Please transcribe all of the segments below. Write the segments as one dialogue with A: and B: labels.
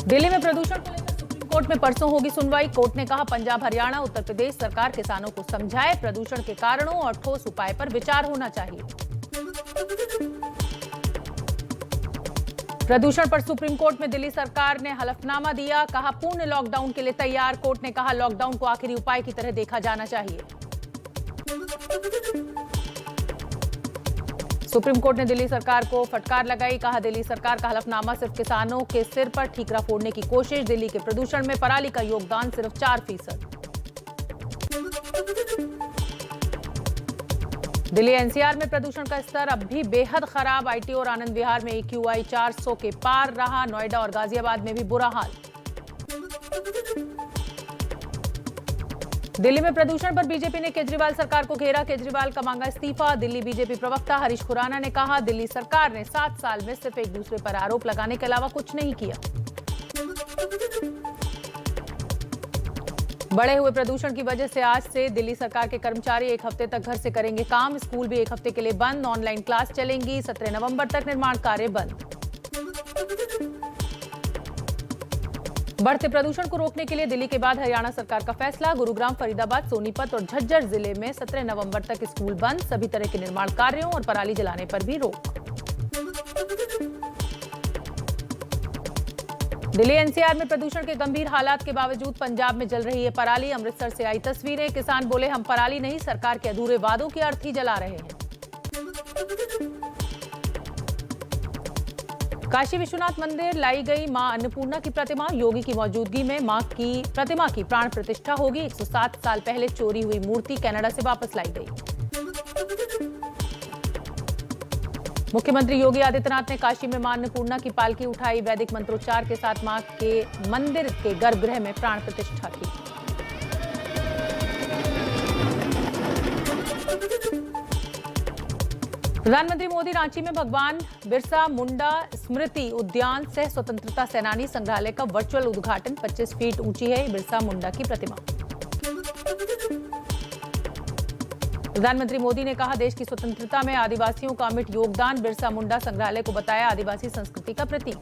A: दिल्ली में प्रदूषण को लेकर सुप्रीम कोर्ट में परसों होगी सुनवाई। कोर्ट ने कहा पंजाब, हरियाणा, उत्तर प्रदेश सरकार किसानों को समझाए, प्रदूषण के कारणों और ठोस उपाय पर विचार होना चाहिए। प्रदूषण पर सुप्रीम कोर्ट में दिल्ली सरकार ने हलफनामा दिया, कहा पूर्ण लॉकडाउन के लिए तैयार। कोर्ट ने कहा लॉकडाउन को आखिरी उपाय की तरह देखा जाना चाहिए। सुप्रीम कोर्ट ने दिल्ली सरकार को फटकार लगाई, कहा दिल्ली सरकार का हलफनामा सिर्फ किसानों के सिर पर ठीकरा फोड़ने की कोशिश। दिल्ली के प्रदूषण में पराली का योगदान सिर्फ 4%। दिल्ली एनसीआर में प्रदूषण का स्तर अब भी बेहद खराब। आईटी और आनंद विहार में AQI 400 के पार रहा। नोएडा और गाजियाबाद में भी बुरा हाल। दिल्ली में प्रदूषण पर बीजेपी ने केजरीवाल सरकार को घेरा। केजरीवाल का मांगा इस्तीफा। दिल्ली बीजेपी प्रवक्ता हरीश खुराना ने कहा दिल्ली सरकार ने 7 साल में सिर्फ एक दूसरे पर आरोप लगाने के अलावा कुछ नहीं किया। बढ़े हुए प्रदूषण की वजह से आज से दिल्ली सरकार के कर्मचारी 1 हफ्ते तक घर से करेंगे काम। स्कूल भी 1 हफ्ते के लिए बंद। ऑनलाइन क्लास चलेंगी। 17 नवंबर तक निर्माण कार्य बंद। बढ़ते प्रदूषण को रोकने के लिए दिल्ली के बाद हरियाणा सरकार का फैसला। गुरुग्राम, फरीदाबाद, सोनीपत और झज्जर जिले में 17 नवंबर तक स्कूल बंद। सभी तरह के निर्माण कार्यों और पराली जलाने पर भी रोक। दिल्ली एनसीआर में प्रदूषण के गंभीर हालात के बावजूद पंजाब में जल रही है पराली। अमृतसर से आई तस्वीरें। किसान बोले हम पराली नहीं, सरकार के अधूरे वादों की अर्थी जला रहे हैं। काशी विश्वनाथ मंदिर लाई गई मां अन्नपूर्णा की प्रतिमा। योगी की मौजूदगी में मां की प्रतिमा की प्राण प्रतिष्ठा होगी। 107 साल पहले चोरी हुई मूर्ति कनाडा से वापस लाई गई। मुख्यमंत्री योगी आदित्यनाथ ने काशी में मां अन्नपूर्णा की पालकी उठाई। वैदिक मंत्रोच्चार के साथ मां के मंदिर के गर्भगृह में प्राण प्रतिष्ठा की। प्रधानमंत्री मोदी रांची में भगवान बिरसा मुंडा स्मृति उद्यान सह स्वतंत्रता सेनानी संग्रहालय का वर्चुअल उद्घाटन। 25 फीट ऊंची है बिरसा मुंडा की प्रतिमा। प्रधानमंत्री मोदी ने कहा देश की स्वतंत्रता में आदिवासियों का अमिट योगदान। बिरसा मुंडा संग्रहालय को बताया आदिवासी संस्कृति का प्रतीक।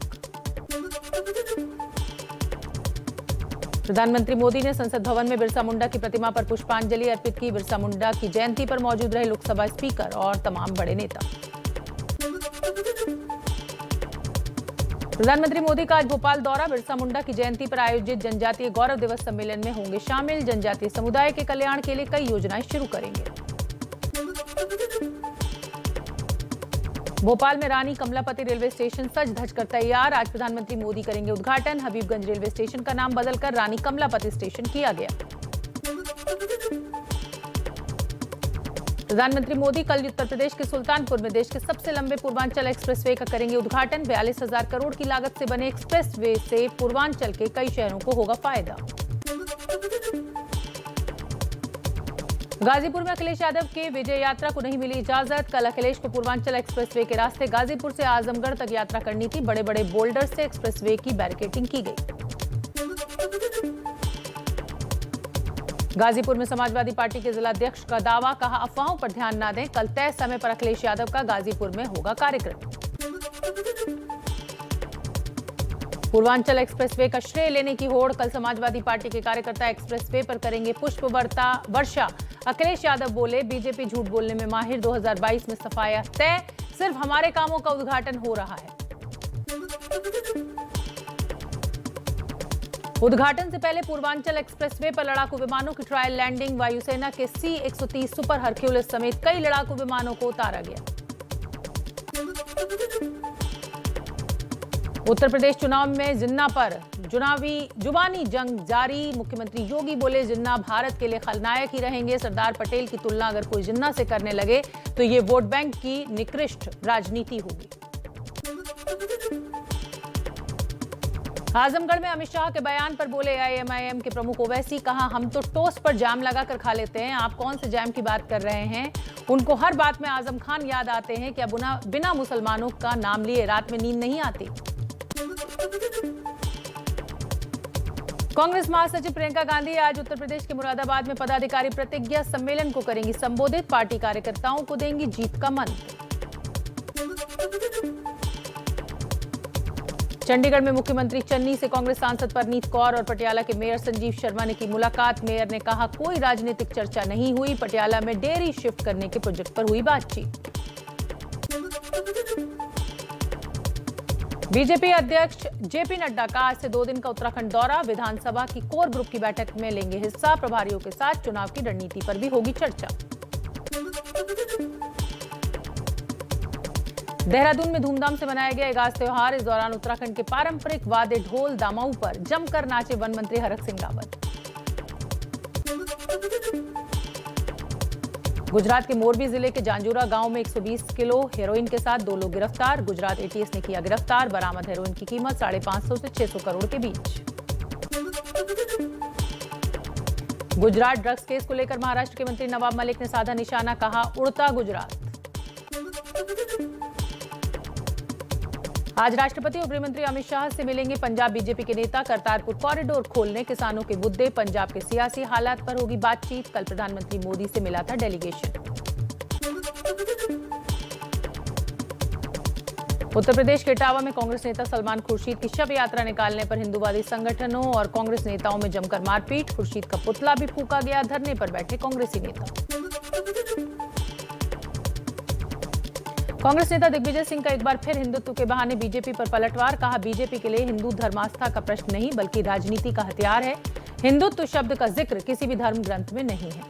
A: प्रधानमंत्री मोदी ने संसद भवन में बिरसा मुंडा की प्रतिमा पर पुष्पांजलि अर्पित की। बिरसा मुंडा की जयंती पर मौजूद रहे लोकसभा स्पीकर और तमाम बड़े नेता। प्रधानमंत्री मोदी का आज भोपाल दौरा। बिरसा मुंडा की जयंती पर आयोजित जनजातीय गौरव दिवस सम्मेलन में होंगे शामिल। जनजातीय समुदाय के कल्याण के लिए कई योजनाएं शुरू करेंगे। भोपाल में रानी कमलापति रेलवे स्टेशन सज धज कर तैयार। आज प्रधानमंत्री मोदी करेंगे उद्घाटन। हबीबगंज रेलवे स्टेशन का नाम बदलकर रानी कमलापति स्टेशन किया गया। प्रधानमंत्री मोदी कल उत्तर प्रदेश के सुल्तानपुर में देश के सबसे लंबे पूर्वांचल एक्सप्रेसवे का करेंगे उद्घाटन। 42,000 करोड़ की लागत से बने एक्सप्रेसवे से पूर्वांचल के कई शहरों को होगा फायदा। गाजीपुर में अखिलेश यादव के विजय यात्रा को नहीं मिली इजाजत। कल अखिलेश को पूर्वांचल एक्सप्रेसवे के रास्ते गाजीपुर से आजमगढ़ तक यात्रा करनी थी। बड़े बड़े बोल्डर से एक्सप्रेसवे की बैरिकेडिंग की गई। गाजीपुर में समाजवादी पार्टी के जिलाध्यक्ष का दावा, कहा अफवाहों पर ध्यान न दें। कल तय समय पर अखिलेश यादव का गाजीपुर में होगा कार्यक्रम। पूर्वांचल एक्सप्रेसवे का श्रेय लेने की होड़। कल समाजवादी पार्टी के कार्यकर्ता एक्सप्रेसवे पर करेंगे पुष्प वर्षा। अखिलेश यादव बोले बीजेपी झूठ बोलने में माहिर। 2022 में सफाया तय, सिर्फ हमारे कामों का उद्घाटन हो रहा है। उद्घाटन से पहले पूर्वांचल एक्सप्रेसवे पर लड़ाकू विमानों की ट्रायल लैंडिंग। वायुसेना के C-130 सुपर हरक्यूलिस समेत कई लड़ाकू विमानों को उतारा गया। उत्तर प्रदेश चुनाव में जिन्ना पर जुबानी जंग जारी। मुख्यमंत्री योगी बोले जिन्ना भारत के लिए खलनायक ही रहेंगे। सरदार पटेल की तुलना अगर कोई जिन्ना से करने लगे तो ये वोट बैंक की निकृष्ट राजनीति होगी। आजमगढ़ में अमित शाह के बयान पर बोले AIMIM के प्रमुख ओवैसी, कहा हम तो टोस्ट पर जैम लगाकर खा लेते हैं, आप कौन से जैम की बात कर रहे हैं। उनको हर बात में आजम खान याद आते हैं। क्या बिना मुसलमानों का नाम लिए रात में नींद नहीं आती। कांग्रेस महासचिव प्रियंका गांधी आज उत्तर प्रदेश के मुरादाबाद में पदाधिकारी प्रतिज्ञा सम्मेलन को करेंगी संबोधित। पार्टी कार्यकर्ताओं को देंगी जीत का मंत्र। चंडीगढ़ में मुख्यमंत्री चन्नी से कांग्रेस सांसद परनीत कौर और पटियाला के मेयर संजीव शर्मा ने की मुलाकात। मेयर ने कहा कोई राजनीतिक चर्चा नहीं हुई। पटियाला में डेयरी शिफ्ट करने के प्रोजेक्ट पर हुई बातचीत। बीजेपी अध्यक्ष जेपी नड्डा का आज से 2 दिन का उत्तराखंड दौरा। विधानसभा की कोर ग्रुप की बैठक में लेंगे हिस्सा। प्रभारियों के साथ चुनाव की रणनीति पर भी होगी चर्चा। देहरादून में धूमधाम से मनाया गया इगास त्योहार। इस दौरान उत्तराखंड के पारंपरिक वाद्य ढोल दामाऊ पर जमकर नाचे वन मंत्री हरक सिंह रावत। गुजरात के मोरबी जिले के जांजूरा गांव में 120 किलो हेरोइन के साथ 2 लोग गिरफ्तार। गुजरात एटीएस ने किया गिरफ्तार। बरामद हेरोइन की कीमत 550 से 600 करोड़ के बीच। गुजरात ड्रग्स केस को लेकर महाराष्ट्र के मंत्री नवाब मलिक ने साधा निशाना। कहा उड़ता गुजरात। आज राष्ट्रपति और गृहमंत्री अमित शाह से मिलेंगे पंजाब बीजेपी के नेता। करतारपुर कॉरिडोर खोलने, किसानों के मुद्दे, पंजाब के सियासी हालात पर होगी बातचीत। कल प्रधानमंत्री मोदी से मिला था डेलीगेशन। उत्तर प्रदेश के इटावा में कांग्रेस नेता सलमान खुर्शीद की शव यात्रा निकालने पर हिंदूवादी संगठनों और कांग्रेस नेताओं में जमकर मारपीट। खुर्शीद का पुतला भी फूंका गया। धरने पर बैठे कांग्रेसी नेता। कांग्रेस नेता दिग्विजय सिंह का एक बार फिर हिंदुत्व के बहाने बीजेपी पर पलटवार। कहा बीजेपी के लिए हिंदू धर्मास्था का प्रश्न नहीं बल्कि राजनीति का हथियार है। हिंदुत्व शब्द का जिक्र किसी भी धर्म ग्रंथ में नहीं है।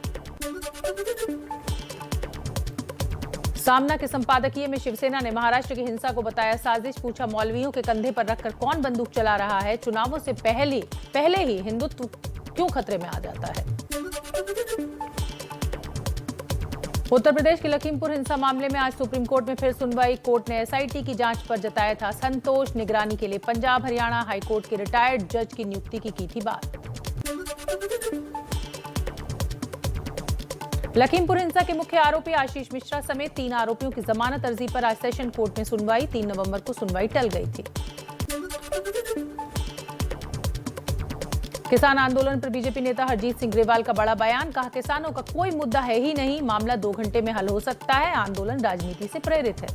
A: सामना के संपादकीय में शिवसेना ने महाराष्ट्र की हिंसा को बताया साजिश। पूछा मौलवियों के कंधे पर रखकर कौन बंदूक चला रहा है। चुनावों से पहले ही हिंदुत्व क्यों खतरे में आ जाता है। उत्तर प्रदेश के लखीमपुर हिंसा मामले में आज सुप्रीम कोर्ट में फिर सुनवाई। कोर्ट ने एसआईटी की जांच पर जताया था संतोष। निगरानी के लिए पंजाब हरियाणा हाईकोर्ट के रिटायर्ड जज की नियुक्ति की थी बात। लखीमपुर हिंसा के मुख्य आरोपी आशीष मिश्रा समेत 3 आरोपियों की जमानत अर्जी पर आज सेशन कोर्ट में सुनवाई। 3 नवंबर को सुनवाई टल गई थी। किसान आंदोलन पर बीजेपी नेता हरजीत सिंह ग्रेवाल का बड़ा बयान। कहा किसानों का कोई मुद्दा है ही नहीं। मामला 2 घंटे में हल हो सकता है। आंदोलन राजनीति से प्रेरित है।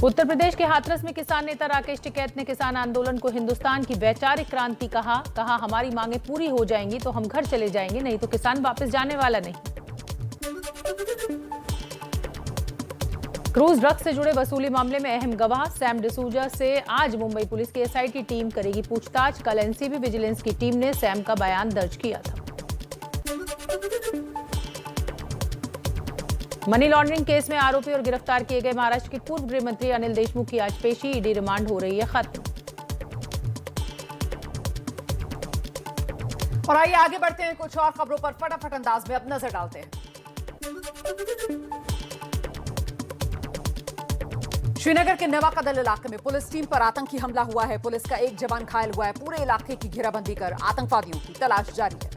A: उत्तर प्रदेश के हाथरस में किसान नेता राकेश टिकैत ने किसान आंदोलन को हिंदुस्तान की वैचारिक क्रांति कहा। हमारी मांगे पूरी हो जाएंगी तो हम घर चले जाएंगे, नहीं तो किसान वापस जाने वाला नहीं। क्रूज ड्रग्स से जुड़े वसूली मामले में अहम गवाह सैम डिसूजा से आज मुंबई पुलिस की एसआईटी टीम करेगी पूछताछ। कल एनसीबी विजिलेंस की टीम ने सैम का बयान दर्ज किया था। मनी लॉन्ड्रिंग केस में आरोपी और गिरफ्तार किए गए महाराष्ट्र के पूर्व गृह मंत्री अनिल देशमुख की आज पेशी। ईडी रिमांड हो रही है खत्म।
B: और आइए आगे बढ़ते हैं, कुछ और खबरों पर फटाफट अंदाज में अब नजर डालते हैं। श्रीनगर के नवाकदल इलाके में पुलिस टीम पर आतंकी हमला हुआ है। पुलिस का एक जवान घायल हुआ है। पूरे इलाके की घेराबंदी कर आतंकवादियों की तलाश जारी है।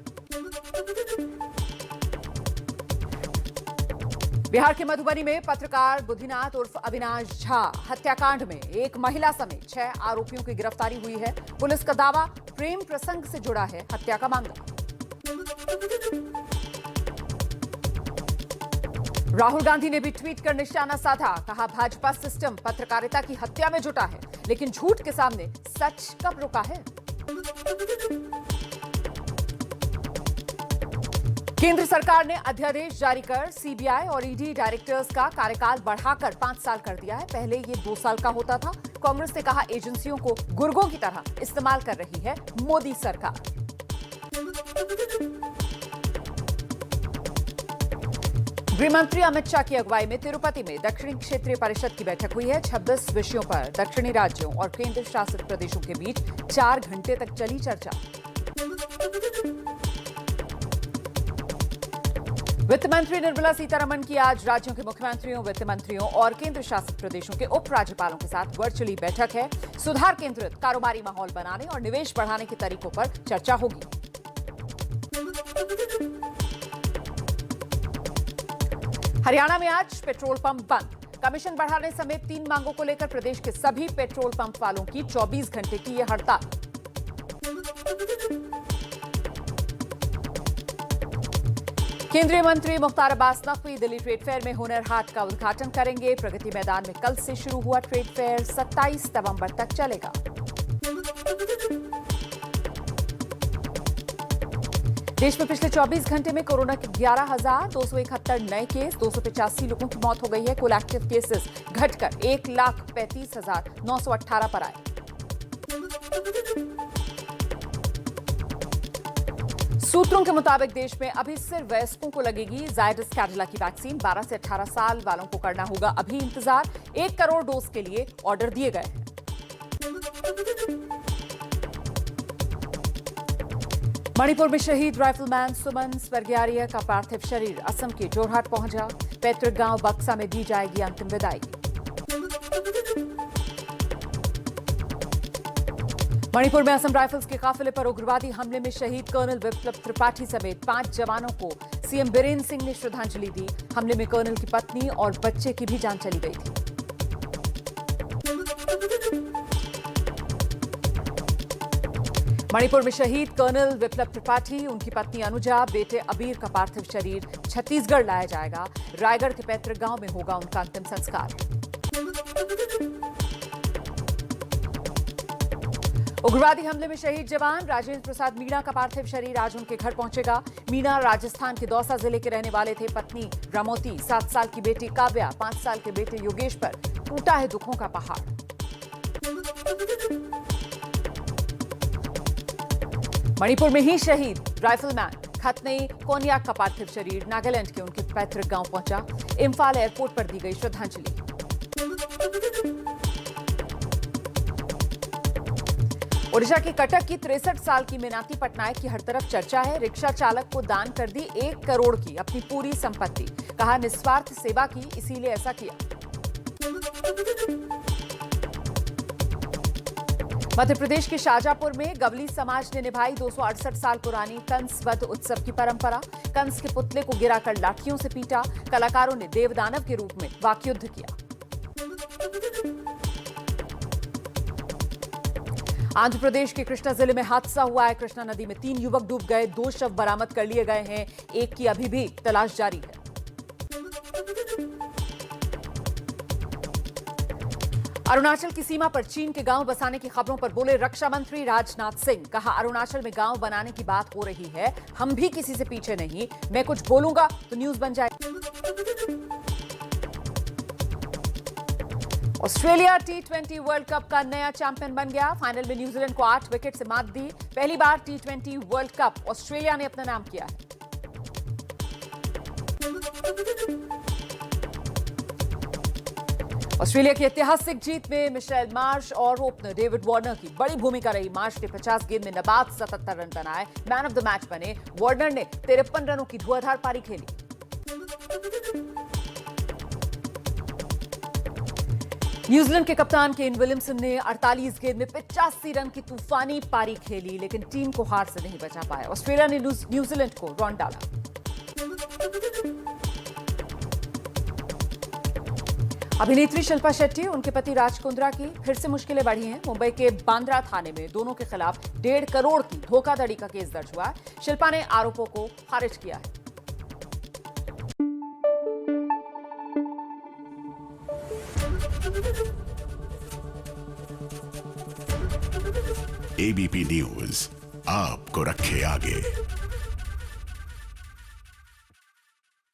B: बिहार के मधुबनी में पत्रकार बुद्धिनाथ उर्फ अविनाश झा हत्याकांड में एक महिला समेत 6 आरोपियों की गिरफ्तारी हुई है। पुलिस का दावा प्रेम प्रसंग से जुड़ा है हत्या का मामला। राहुल गांधी ने भी ट्वीट कर निशाना साधा। कहा भाजपा सिस्टम पत्रकारिता की हत्या में जुटा है, लेकिन झूठ के सामने सच कब रुका है। केंद्र सरकार ने अध्यादेश जारी कर सीबीआई और ईडी डायरेक्टर्स का कार्यकाल बढ़ाकर 5 साल कर दिया है। पहले ये 2 साल का होता था। कांग्रेस ने कहा एजेंसियों को गुर्गों की तरह इस्तेमाल कर रही है मोदी सरकार। गृहमंत्री अमित शाह की अगुवाई में तिरुपति में दक्षिणी क्षेत्रीय परिषद की बैठक हुई है। 26 विषयों पर दक्षिणी राज्यों और केंद्र शासित प्रदेशों के बीच 4 घंटे तक चली चर्चा। वित्त मंत्री निर्मला सीतारमण की आज राज्यों के मुख्यमंत्रियों, वित्त मंत्रियों और केंद्र शासित प्रदेशों के उप राज्यपालों के साथ वर्चुअली बैठक है। सुधार केंद्रित कारोबारी माहौल बनाने और निवेश बढ़ाने के तरीकों पर चर्चा होगी। हरियाणा में आज पेट्रोल पंप बंद। कमीशन बढ़ाने समेत 3 मांगों को लेकर प्रदेश के सभी पेट्रोल पंप वालों की 24 घंटे की यह हड़ताल। केंद्रीय मंत्री मुख्तार अब्बास नकवी दिल्ली ट्रेड फेयर में हुनर हाट का उद्घाटन करेंगे। प्रगति मैदान में कल से शुरू हुआ ट्रेड फेयर 27 नवंबर तक चलेगा। देश में पिछले 24 घंटे में कोरोना के 11,271 नए केस, 285 लोगों की मौत हो गई है। कुल एक्टिव केसेस घटकर 1,35,918 पर आए। सूत्रों के मुताबिक देश में अभी सिर्फ वयस्कों को लगेगी जायडस कैडिला की वैक्सीन। 12 से 18 साल वालों को करना होगा अभी इंतजार। 1 करोड़ डोज के लिए ऑर्डर दिए गए हैं। मणिपुर में शहीद राइफलमैन सुमन स्वर्गियारिया का पार्थिव शरीर असम के जोरहाट पहुंचा। पैतृक गांव बक्सा में दी जाएगी अंतिम विदाई। मणिपुर में असम राइफल्स के काफिले पर उग्रवादी हमले में शहीद कर्नल विप्लव त्रिपाठी समेत 5 जवानों को सीएम बीरेन्द्र सिंह ने श्रद्धांजलि दी। हमले में कर्नल की पत्नी और बच्चे की भी जान चली गई थी। मणिपुर में शहीद कर्नल विप्लव त्रिपाठी, उनकी पत्नी अनुजा, बेटे अबीर का पार्थिव शरीर छत्तीसगढ़ लाया जाएगा। रायगढ़ के पैतृक गांव में होगा उनका अंतिम संस्कार। उग्रवादी हमले में शहीद जवान राजेंद्र प्रसाद मीणा का पार्थिव शरीर आज उनके घर पहुंचेगा। मीणा राजस्थान के दौसा जिले के रहने वाले थे। पत्नी रमोती, 7 साल की बेटी काव्या, 5 साल के बेटे योगेश पर टूटा है दुखों का पहाड़। मणिपुर में ही शहीद राइफलमैन खतने कोन्याक का पार्थिव शरीर नागालैंड के उनके पैतृक गांव पहुंचा। इम्फाल एयरपोर्ट पर दी गई श्रद्धांजलि। ओडिशा के कटक की 63 साल की मीनाती पटनायक की हर तरफ चर्चा है। रिक्शा चालक को दान कर दी 1 करोड़ की अपनी पूरी संपत्ति। कहा निस्वार्थ सेवा की, इसीलिए ऐसा किया। मध्य प्रदेश के शाजापुर में गवली समाज ने निभाई 268 साल पुरानी कंस वध उत्सव की परंपरा। कंस के पुतले को गिराकर लाठियों से पीटा। कलाकारों ने देवदानव के रूप में वाकयुद्ध किया। आंध्र प्रदेश के कृष्णा जिले में हादसा हुआ है। कृष्णा नदी में 3 युवक डूब गए। 2 शव बरामद कर लिए गए हैं। एक की अभी भी तलाश जारी है। अरुणाचल की सीमा पर चीन के गांव बसाने की खबरों पर बोले रक्षा मंत्री राजनाथ सिंह। कहा अरुणाचल में गांव बनाने की बात हो रही है, हम भी किसी से पीछे नहीं। मैं कुछ बोलूंगा तो न्यूज बन जाएगी। ऑस्ट्रेलिया T20 वर्ल्ड कप का नया चैंपियन बन गया। फाइनल में न्यूजीलैंड को 8 विकेट से मात दी। पहली बार T20 वर्ल्ड कप ऑस्ट्रेलिया ने अपना नाम किया है। ऑस्ट्रेलिया की ऐतिहासिक जीत में मिशेल मार्श और ओपनर डेविड वार्नर की बड़ी भूमिका रही। मार्श ने 50 गेंद में नाबाद 77 रन बनाए, मैन ऑफ द मैच बने। वार्नर ने 53 रनों की धुआंधार पारी खेली। न्यूजीलैंड के कप्तान केन विलियमसन ने 48 गेंद में 85 रन की तूफानी पारी खेली, लेकिन टीम को हार से नहीं बचा पाया। ऑस्ट्रेलिया ने न्यूजीलैंड को रौंद डाला। अभिनेत्री शिल्पा शेट्टी, उनके पति राज कुंद्रा की फिर से मुश्किलें बढ़ी हैं। मुंबई के बांद्रा थाने में दोनों के खिलाफ 1.5 करोड़ की धोखाधड़ी का केस दर्ज हुआ है। शिल्पा ने आरोपों को खारिज किया है।
C: एबीपी न्यूज आपको रखे आगे।